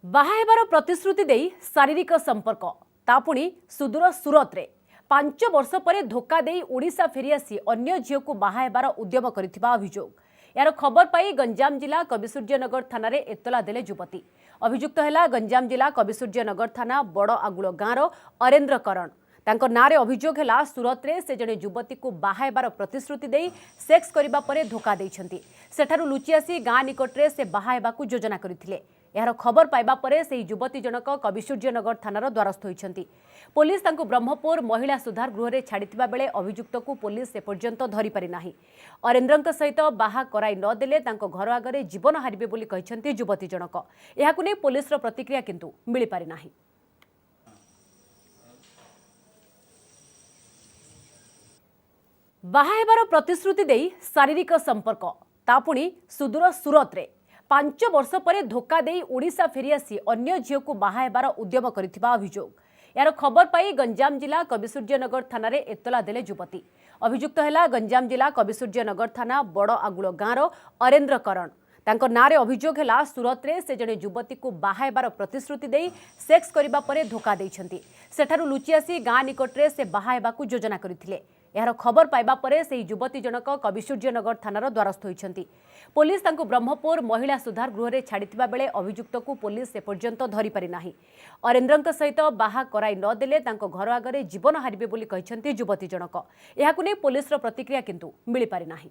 बाहा हेबार प्रतिश्रुति देई शारीरिक संपर्क ता पुणी सुदूर सूरत रे 5 वर्ष पर धोखा देई ओडिशा फेरी आसी अन्य झील को बाहा हेबार उद्यम करिथिबा अभियोग। यार खबर पाई गंजाम जिला कविसूर्यनगर थाना रे एतला देले युवती। अभियुक्त है गंजाम जिला कविसूर्यनगर थाना बड़ आगुल गाँव अरेन्द्र करण। तांको नारे अभियोग है सूरत रे से जने युवती को बाहा हेबार प्रतिश्रुति देई सेक्स करिबा परे धोखा देइछंती। सेठारु लुचि आसी गाँ निकटरे से बाहा हेबाकु योजना करिथिले। यार खबर पाइबा परे से युवती जनक कविसूर्यनगर थानार द्वारस्थ होइछंती। पुलिस तांको ब्रह्मपुर महिला सुधार गृह रे छाड़िथिबा बेले अभियुक्त को पुलिस एपर्यंत धरि पारि नाही। अरेन्द्रଙ୍କ सहित बाहा कराई न देले तांको घर आगरे जीवन हारिबे बोली कहिछंती युवती जनक। एहाकु नै पुलिस रो प्रतिक्रिया किंतु मिलि पारि नाही। बाहा हेबार प्रतिश्रुति देई शारीरिक संपर्क ता पुणी सुदूर सूरत रे 5 वर्ष पर धोखा देई ओडिशा फेरी आसी अन्य झील को बाहा हेबार उद्यम करिथिबा अभियोग। यार खबर पाई गंजाम जिला कविसूर्यनगर थाना रे एतला देले युवती। अभियुक्त है गंजाम जिला कविसूर्यनगर थाना बड़ आगुल गाँव अरेन्द्र करण। तांको नारे अभियोग है सूरत रे से जने युवती को बाहा हेबार प्रतिश्रुति देई सेक्स करिबा परे धोखा देइछंती। सेठारु लुचि आसी गाँ निकटरे से बाहा हेबाकु योजना करिथिले। यार खबर पाइबा परे से युवती जनक कविसूर्यनगर थानार द्वारस्थ होइछंती। पुलिस तांको ब्रह्मपुर महिला सुधार गृह रे छाड़िथिबा बेले अभियुक्त को पुलिस एपर्यंत धरि पारि नाही। अरेन्द्रଙ୍କ सहित बाहा कराई न देले तांको घर आगरे जीवन हारिबे बोली कहिछंती युवती जनक। एहाकु नै पुलिस रो प्रतिक्रिया किंतु मिलि पारि नाही।